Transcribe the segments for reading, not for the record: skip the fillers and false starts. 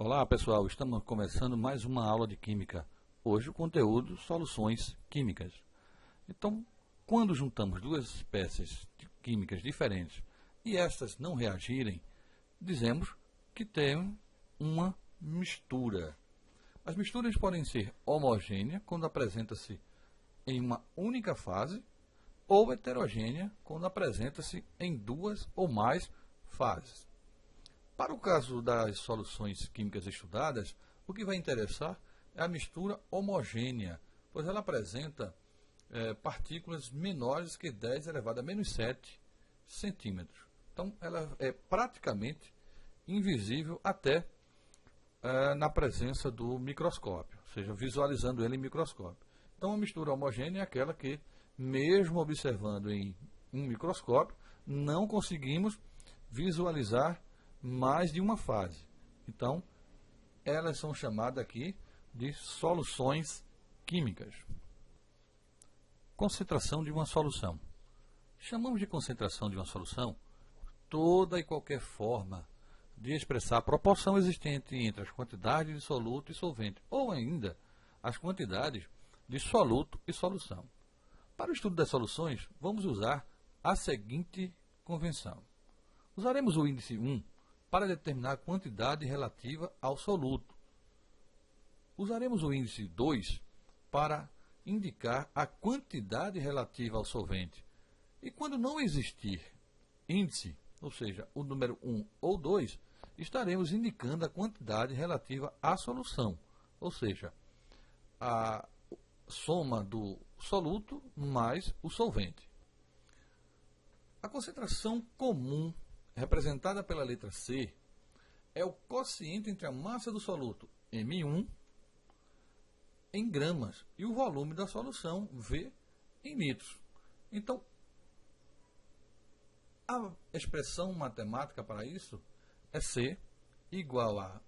Olá pessoal, estamos começando mais uma aula de Química. Hoje o conteúdo soluções químicas. Então, quando juntamos duas espécies de químicas diferentes e estas não reagirem, dizemos que tem uma mistura. As misturas podem ser homogênea, quando apresenta-se em uma única fase, ou heterogênea, quando apresenta-se em duas ou mais fases. Para o caso das soluções químicas estudadas, o que vai interessar é a mistura homogênea, pois ela apresenta partículas menores que 10 elevado a menos 7 centímetros. Então, ela é praticamente invisível até na presença do microscópio, ou seja, visualizando ele em microscópio. Então, a mistura homogênea é aquela que, mesmo observando em um microscópio, não conseguimos visualizar mais de uma fase. Então, elas são chamadas aqui de soluções químicas. Concentração de uma solução. Chamamos de concentração de uma solução toda e qualquer forma de expressar a proporção existente entre as quantidades de soluto e solvente, ou ainda as quantidades de soluto e solução. Para o estudo das soluções, vamos usar a seguinte convenção. Usaremos o índice 1 para determinar a quantidade relativa ao soluto. Usaremos o índice 2 para indicar a quantidade relativa ao solvente. E quando não existir índice, ou seja, o número 1 ou 2, estaremos indicando a quantidade relativa à solução, ou seja, a soma do soluto mais o solvente. A concentração comum, representada pela letra C, é o quociente entre a massa do soluto, M1, em gramas, e o volume da solução, V, em litros. Então, a expressão matemática para isso é C igual a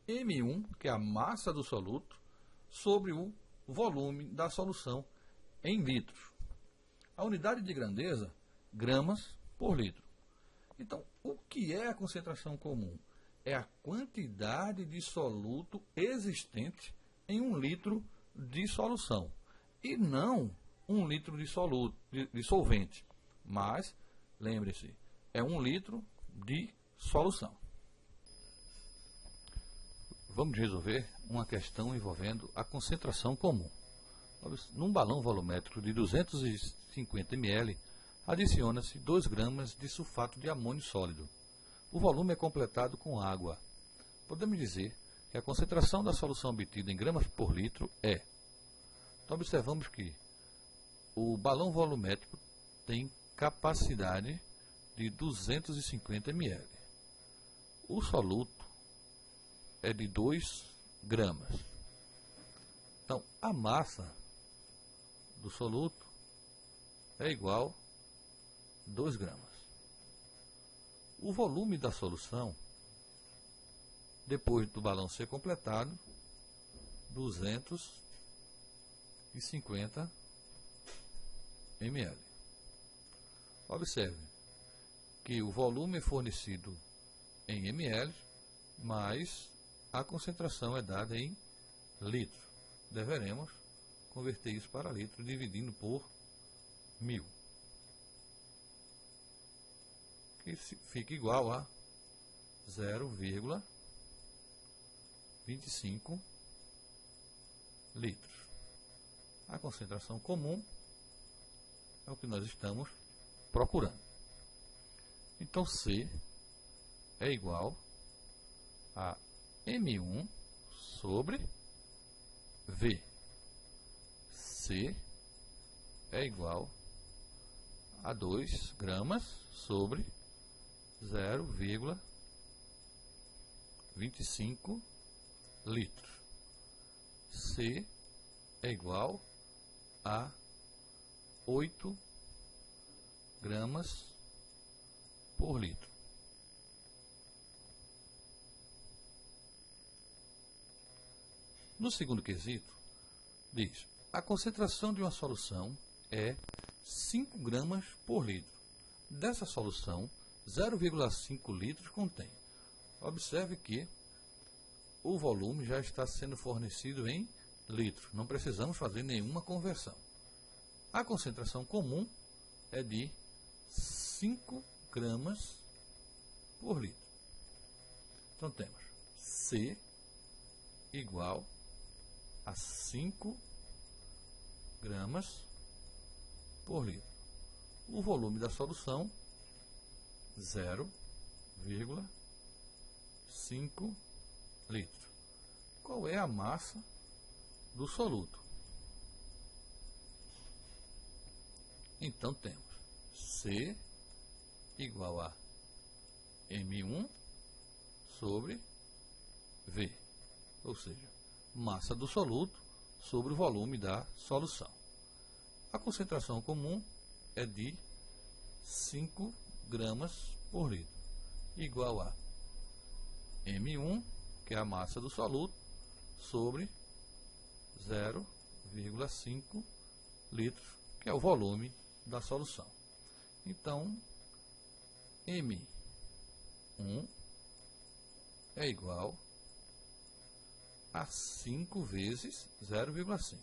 M1, que é a massa do soluto, sobre o volume da solução em litros. A unidade de grandeza, gramas por litro. Então, o que é a concentração comum? É a quantidade de soluto existente em 1 litro de solução. E não 1 litro de solvente. Mas, lembre-se, é 1 litro de solução. Vamos resolver uma questão envolvendo a concentração comum. Num balão volumétrico de 250 ml, adiciona-se 2 gramas de sulfato de amônio sólido. O volume é completado com água. Podemos dizer que a concentração da solução obtida em gramas por litro é. Então, observamos que o balão volumétrico tem capacidade de 250 ml. O soluto é de 2 gramas. Então, a massa do soluto é igual a 2 gramas. O volume da solução, depois do balão ser completado, 250 ml. Observe que o volume é fornecido em ml, mas a concentração é dada em litro. Deveremos converter isso para litro, dividindo por 1000. Que fica igual a 0,25 litros. A concentração comum é o que nós estamos procurando. Então, C é igual a M1 sobre V. C é igual a 2 gramas sobre 0,25 litros. C é igual a 8 gramas por litro. No segundo quesito, diz: a concentração de uma solução é 5 gramas por litro. Dessa solução, 0,5 litros contém. Observe que o volume já está sendo fornecido em litros. Não precisamos fazer nenhuma conversão. A concentração comum é de 5 gramas por litro. Então temos C igual a 5 gramas por litro. O volume da solução, 0,5 litros. Qual é a massa do soluto? Então temos C igual a M1 sobre V, ou seja, massa do soluto sobre o volume da solução. A concentração comum é de 5 gramas por litro, igual a M1, que é a massa do soluto, sobre 0,5 litros, que é o volume da solução. Então, M1 é igual a 5 vezes 0,5.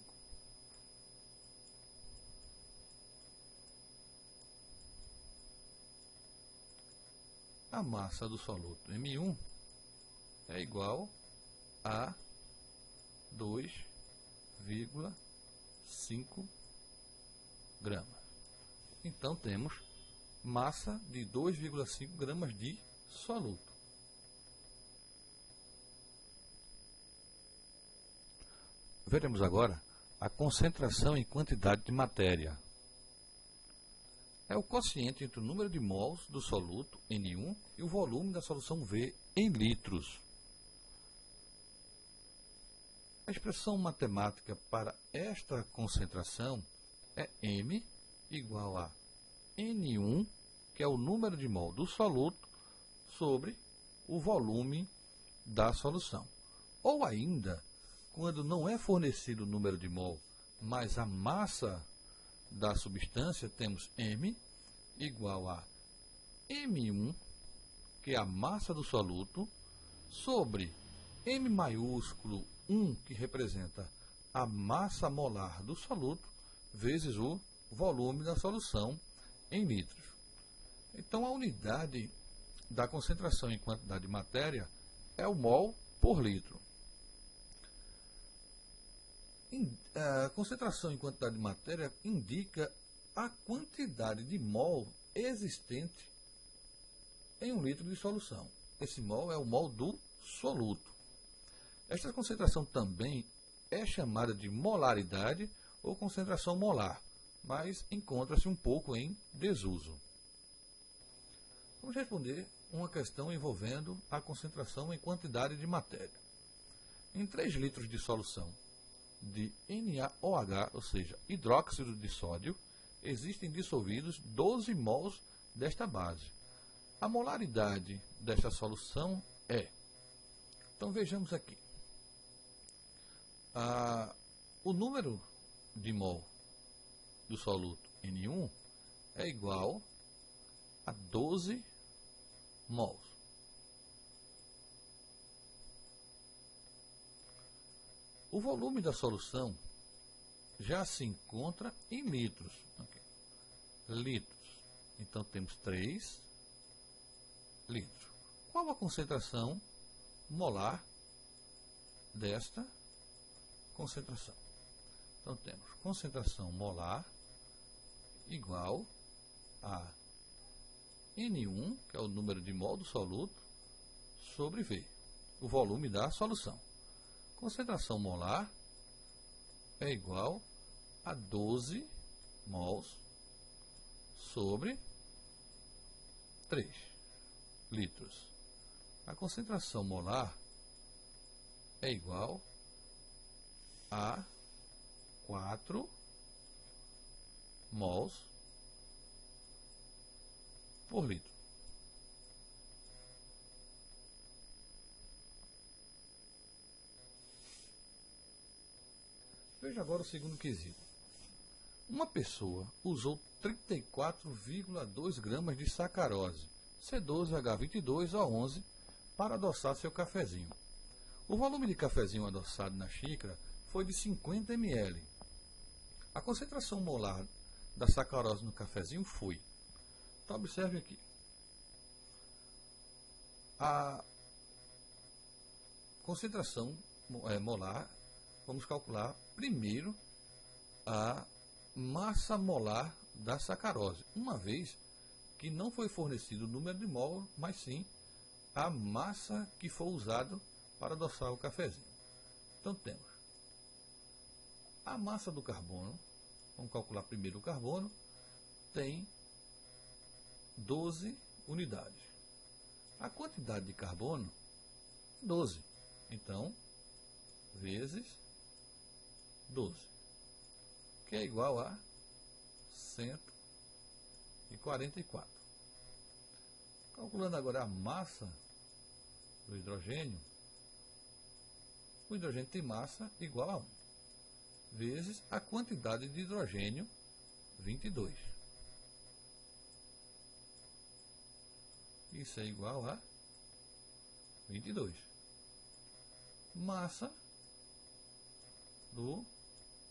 A massa do soluto M1 é igual a 2,5 gramas. Então temos massa de 2,5 gramas de soluto. Veremos agora a concentração em quantidade de matéria. É o quociente entre o número de mols do soluto, N1, e o volume da solução V em litros. A expressão matemática para esta concentração é M igual a N1, que é o número de mol do soluto, sobre o volume da solução. Ou ainda, quando não é fornecido o número de mol, mas a massa da substância, temos M igual a M1, que é a massa do soluto, sobre M maiúsculo 1, que representa a massa molar do soluto, vezes o volume da solução em litros. Então, a unidade da concentração em quantidade de matéria é o mol por litro. A concentração em quantidade de matéria indica a quantidade de mol existente em 1 litro de solução. Esse mol é o mol do soluto. Esta concentração também é chamada de molaridade ou concentração molar, mas encontra-se um pouco em desuso. Vamos responder uma questão envolvendo a concentração em quantidade de matéria. Em 3 litros de solução de NaOH, ou seja, hidróxido de sódio, existem dissolvidos 12 mols desta base. A molaridade desta solução é... Então vejamos aqui. O número de mol do soluto N1 é igual a 12 mols. O volume da solução já se encontra em litros. Okay. Litros. Então temos 3 litros. Qual a concentração molar desta concentração? Então temos concentração molar igual a N1, que é o número de mol do soluto, sobre V, o volume da solução. Concentração molar é igual a 12 mols sobre 3 litros. A concentração molar é igual a 4 mols por litro. Veja agora o segundo quesito. Uma pessoa usou 34,2 gramas de sacarose, C12H22O11, para adoçar seu cafezinho. O volume de cafezinho adoçado na xícara foi de 50 ml. A concentração molar da sacarose no cafezinho foi. Então observe aqui. A concentração molar, vamos calcular primeiro a massa molar da sacarose, uma vez que não foi fornecido o número de mol, mas sim a massa que for usado para adoçar o cafezinho. Então temos a massa do carbono, vamos calcular primeiro o carbono, tem 12 unidades. A quantidade de carbono, 12. Então, vezes 12, que é igual a 144. Calculando agora a massa do hidrogênio, o hidrogênio tem massa igual a 1, vezes a quantidade de hidrogênio, 22. Isso é igual a 22. Massa do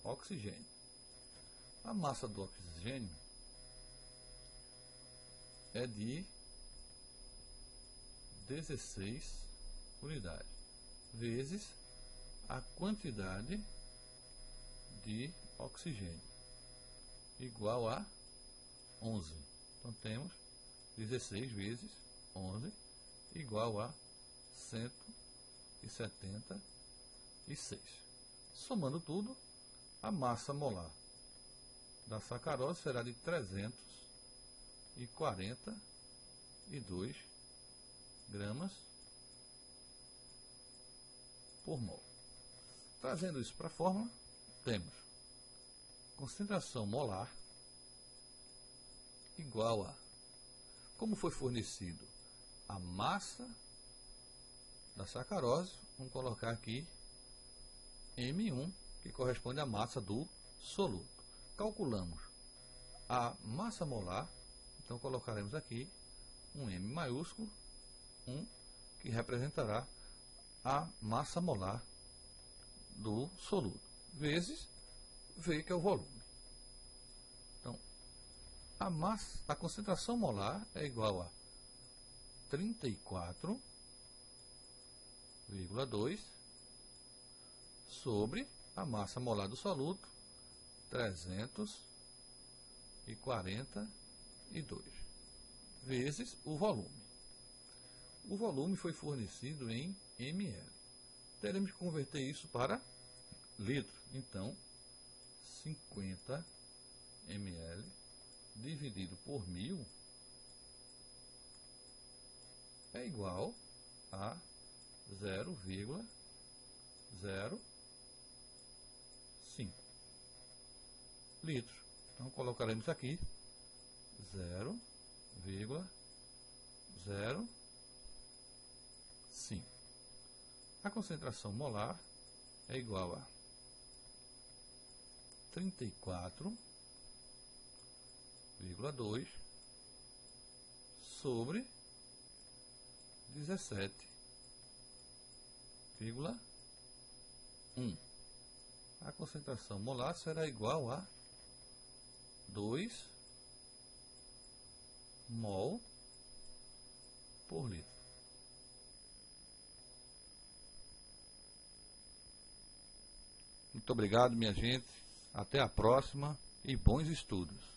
oxigênio. A massa do oxigênio é de 16 unidades, vezes a quantidade de oxigênio, igual a 11. Então temos 16 vezes 11 igual a 176. Somando tudo, a massa molar da sacarose será de 342 gramas por mol. Trazendo isso para a fórmula, temos concentração molar igual a, como foi fornecido a massa da sacarose, vamos colocar aqui M1, que corresponde à massa do soluto. Calculamos a massa molar, então colocaremos aqui um M maiúsculo, 1, que representará a massa molar do soluto, vezes V, que é o volume. Então, a concentração molar é igual a 34,2 sobre a massa molar do soluto, 342, vezes o volume. O volume foi fornecido em ml. Teremos que converter isso para litro. Então, 50 ml dividido por 1000 é igual a 0,05 litros. Então colocaremos aqui 0,05. A concentração molar é igual a 34,2 sobre 17,1. A concentração molar será igual a 2 mol por litro. Muito obrigado, minha gente. Até a próxima e bons estudos.